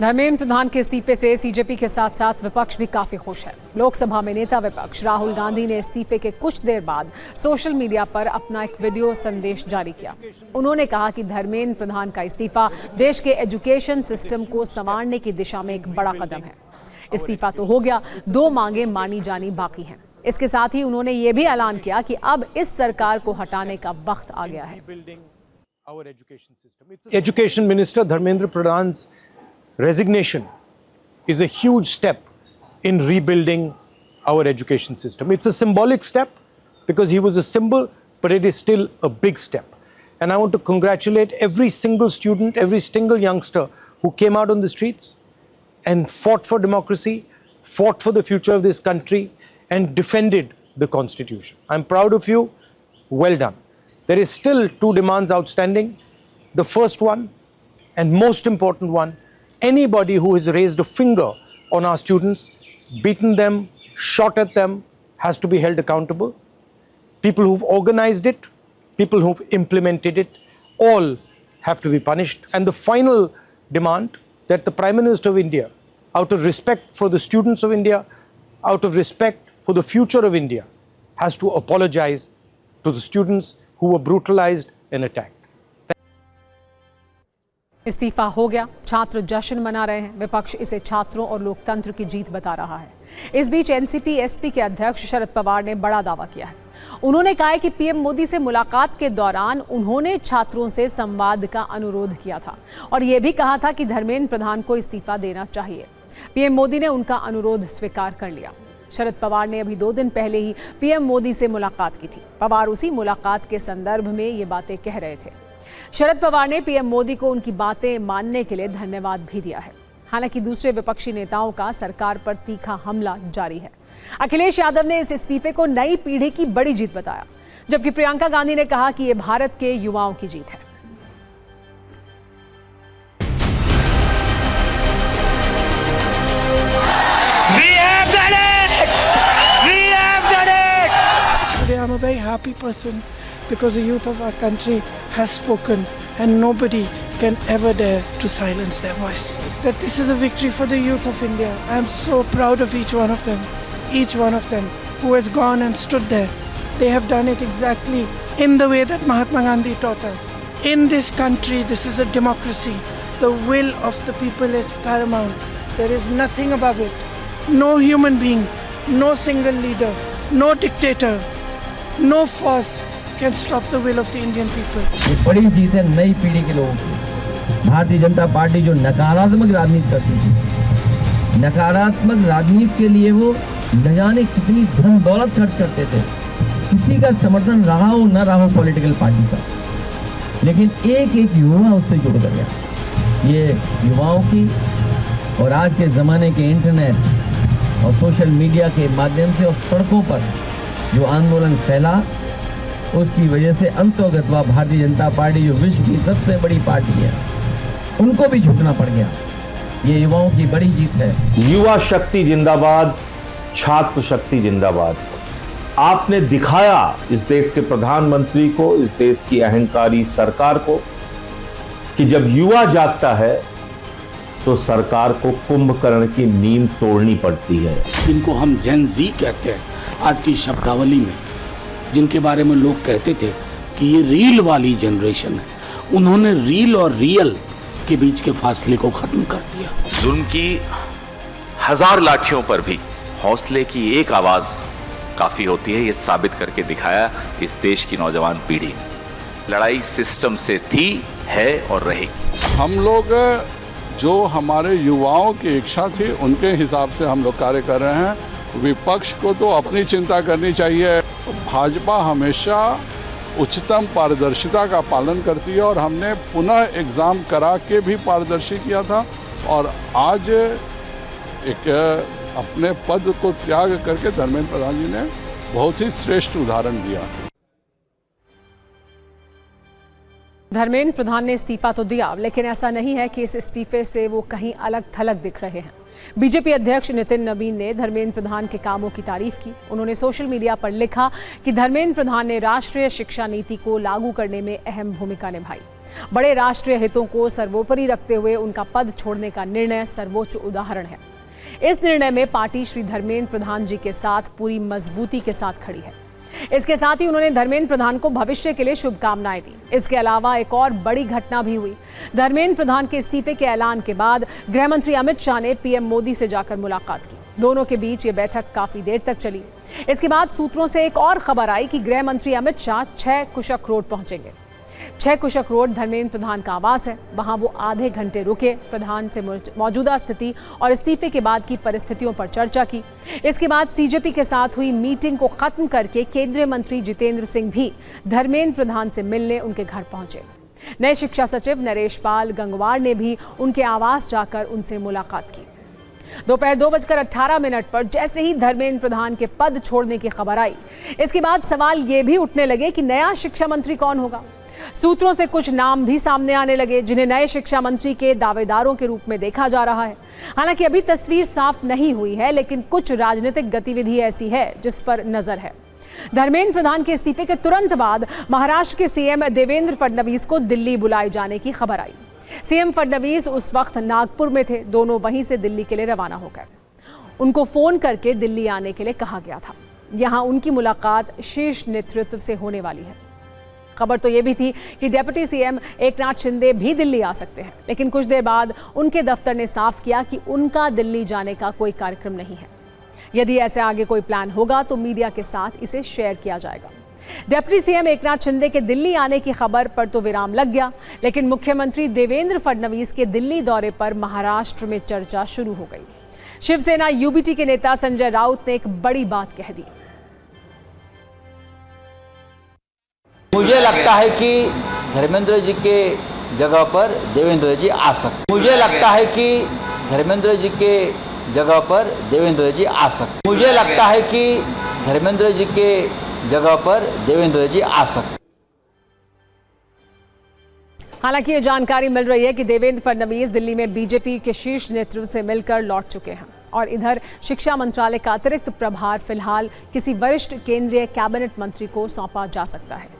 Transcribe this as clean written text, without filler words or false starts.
धर्मेंद्र प्रधान के इस्तीफे से सीजेपी के साथ साथ विपक्ष भी काफी खुश है। लोकसभा में नेता विपक्ष राहुल गांधी ने इस्तीफे के कुछ देर बाद सोशल मीडिया पर अपना एक वीडियो संदेश जारी किया। उन्होंने कहा कि धर्मेंद्र प्रधान का इस्तीफा देश के एजुकेशन सिस्टम को संवारने की दिशा में एक बड़ा कदम है। इस्तीफा तो हो गया, 2 मांगे मानी जानी बाकी हैं। इसके साथ ही उन्होंने ये भी ऐलान किया कि अब इस सरकार को हटाने का वक्त आ गया है। एजुकेशन मिनिस्टर धर्मेंद्र प्रधान's resignation is a huge step in rebuilding our education system. It's a symbolic step because he was a symbol, but it is still a big step. And I want to congratulate every single student, every single youngster who came out on the streets and fought for democracy, fought for the future of this country, and defended the Constitution. I'm proud of you. Well done. There is still 2 demands outstanding. The first one, and most important one, anybody who has raised a finger on our students, beaten them, shot at them, has to be held accountable. People who've organized it, people who've implemented it, all have to be punished. And the final demand that the Prime Minister of India, out of respect for the students of India, out of respect for the future of India, has to apologize to the students who were brutalized and attacked. इस्तीफा हो गया, छात्र जश्न मना रहे हैं। विपक्ष इसे छात्रों और लोकतंत्र की जीत बता रहा है। इस बीच एनसीपी एसपी के अध्यक्ष शरद पवार ने बड़ा दावा किया है। उन्होंने कहा है कि पीएम मोदी से मुलाकात के दौरान उन्होंने छात्रों से संवाद का अनुरोध किया था और यह भी कहा था कि धर्मेंद्र प्रधान को इस्तीफा देना चाहिए। पीएम मोदी ने उनका अनुरोध स्वीकार कर लिया। शरद पवार ने अभी 2 दिन पहले ही पीएम मोदी से मुलाकात की थी। पवार उसी मुलाकात के संदर्भ में ये बातें कह रहे थे। शरद पवार ने पीएम मोदी को उनकी बातें मानने के लिए धन्यवाद भी दिया है। हालांकि दूसरे विपक्षी नेताओं का सरकार पर तीखा हमला जारी है। अखिलेश यादव ने इस इस्तीफे को नई पीढ़ी की बड़ी जीत बताया, जबकि प्रियंका गांधी ने कहा कि यह भारत के युवाओं की जीत है। I'm a very happy person because the youth of our country has spoken and nobody can ever dare to silence their voice. That this is a victory for the youth of India. I am so proud of each one of them who has gone and stood there. They have done it exactly in the way that Mahatma Gandhi taught us. In this country, this is a democracy. The will of the people is paramount. There is nothing above it. No human being, no single leader, no dictator, no force can stop the will of the Indian people. ये बड़ी जीत है नई पीढ़ी के लोगों की। Bharatiya Janata party जो नकारात्मक राजनीति करती थी, नकारात्मक राजनीति के लिए वो न जाने कितनी धन दौलत खर्च करते थे। किसी का समर्थन रहा हो न रहा हो पॉलिटिकल पार्टी का, लेकिन एक एक युवा उससे जुड़ गया। ये युवाओं की और आज के ज़माने के इंटरनेट और सोशल मीडिया के माध्यम से और सड़कों पर जो आंदोलन फैला, उसकी वजह से अंतोगत्वा भारतीय जनता पार्टी जो विश्व की सबसे बड़ी पार्टी है, उनको भी झुकना पड़ गया। ये युवाओं की बड़ी जीत है। युवा शक्ति जिंदाबाद, छात्र शक्ति जिंदाबाद। आपने दिखाया इस देश के प्रधानमंत्री को, इस देश की अहंकारी सरकार को, कि जब युवा जागता है तो सरकार को कुंभकर्ण की नींद तोड़नी पड़ती है। जिनको हम जेन जी कहते हैं आज की शब्दावली में, जिनके बारे में लोग कहते थे कि ये रील वाली जनरेशन है, उन्होंने रील और रियल के बीच के फासले को खत्म कर दिया। जुल्म की 1000 लाठियों पर भी हौसले की एक आवाज काफी होती है, ये साबित करके दिखाया इस देश की नौजवान पीढ़ी। लड़ाई सिस्टम से थी, है और रहेगी। हम लोग जो हमारे युवाओं की इच्छा थी उनके हिसाब से हम लोग कार्य कर रहे हैं। विपक्ष को तो अपनी चिंता करनी चाहिए। भाजपा हमेशा उच्चतम पारदर्शिता का पालन करती है और हमने पुनः एग्ज़ाम करा के भी पारदर्शी किया था और आज एक अपने पद को त्याग करके धर्मेंद्र प्रधान जी ने बहुत ही श्रेष्ठ उदाहरण दिया। धर्मेंद्र प्रधान ने इस्तीफा तो दिया, लेकिन ऐसा नहीं है कि इस इस्तीफे से वो कहीं अलग थलग दिख रहे हैं। बीजेपी अध्यक्ष नितिन नवीन ने धर्मेंद्र प्रधान के कामों की तारीफ की। उन्होंने सोशल मीडिया पर लिखा कि धर्मेंद्र प्रधान ने राष्ट्रीय शिक्षा नीति को लागू करने में अहम भूमिका निभाई। बड़े राष्ट्रीय हितों को सर्वोपरि रखते हुए उनका पद छोड़ने का निर्णय सर्वोच्च उदाहरण है। इस निर्णय में पार्टी श्री धर्मेंद्र प्रधान जी के साथ पूरी मजबूती के साथ खड़ी है। इसके साथ ही उन्होंने धर्मेंद्र प्रधान को भविष्य के लिए शुभकामनाएं दी। इसके अलावा एक और बड़ी घटना भी हुई। धर्मेंद्र प्रधान के इस्तीफे के ऐलान के बाद गृह मंत्री अमित शाह ने पीएम मोदी से जाकर मुलाकात की। दोनों के बीच ये बैठक काफी देर तक चली। इसके बाद सूत्रों से एक और खबर आई कि गृह मंत्री अमित शाह 6 कुशक रोड पहुंचेंगे। 6 कुशक रोड धर्मेंद्र प्रधान का आवास है। वहां वो आधे घंटे रुके, प्रधान से मौजूदा स्थिति और इस्तीफे के बाद की परिस्थितियों पर चर्चा की। इसके बाद सीजेपी के साथ हुई मीटिंग को खत्म करके केंद्रीय मंत्री जितेंद्र सिंह भी धर्मेंद्र प्रधान से मिलने उनके घर पहुंचे। नए शिक्षा सचिव नरेश पाल गंगवार ने भी उनके आवास जाकर उनसे मुलाकात की। दोपहर 2:18 पर जैसे ही धर्मेंद्र प्रधान के पद छोड़ने की खबर आई, इसके बाद सवाल ये भी उठने लगे कि नया शिक्षा मंत्री कौन होगा। सूत्रों से कुछ नाम भी सामने आने लगे जिन्हें नए शिक्षा मंत्री के दावेदारों के रूप में देखा जा रहा है। हालांकि अभी तस्वीर साफ नहीं हुई है, लेकिन कुछ राजनीतिक गतिविधि ऐसी है जिस पर नजर है। धर्मेंद्र प्रधान के इस्तीफे के तुरंत बाद महाराष्ट्र के सीएम देवेंद्र फडणवीस को दिल्ली बुलाए जाने की खबर आई। सीएम फडणवीस उस वक्त नागपुर में थे। दोनों वहीं से दिल्ली के लिए रवाना हो गए। उनको फोन करके दिल्ली आने के लिए कहा गया था। यहां उनकी मुलाकात शीर्ष नेतृत्व से होने वाली है। खबर तो ये भी थी कि डिप्टी सीएम एकनाथ शिंदे भी दिल्ली आ सकते हैं, लेकिन कुछ देर बाद उनके दफ्तर ने साफ किया कि उनका दिल्ली जाने का कोई कार्यक्रम नहीं है। यदि ऐसे आगे कोई प्लान होगा तो मीडिया के साथ इसे शेयर किया जाएगा। डिप्टी सीएम एकनाथ शिंदे के दिल्ली आने की खबर पर तो विराम लग गया, लेकिन मुख्यमंत्री देवेंद्र फडणवीस के दिल्ली दौरे पर महाराष्ट्र में चर्चा शुरू हो गई। शिवसेना यूबीटी के नेता संजय राउत ने एक बड़ी बात कह दी। मुझे लगता है कि धर्मेंद्र जी के जगह पर देवेंद्र जी आ सकते। मुझे लगता है कि धर्मेंद्र जी के जगह पर देवेंद्र जी आ सकते। मुझे लगता है कि धर्मेंद्र जी के जगह पर देवेंद्र जी आ सकते। हालांकि ये जानकारी मिल रही है कि देवेंद्र फडणवीस दिल्ली में बीजेपी के शीर्ष नेतृत्व से मिलकर लौट चुके हैं और इधर शिक्षा मंत्रालय का अतिरिक्त प्रभार फिलहाल किसी वरिष्ठ केंद्रीय कैबिनेट मंत्री को सौंपा जा सकता है।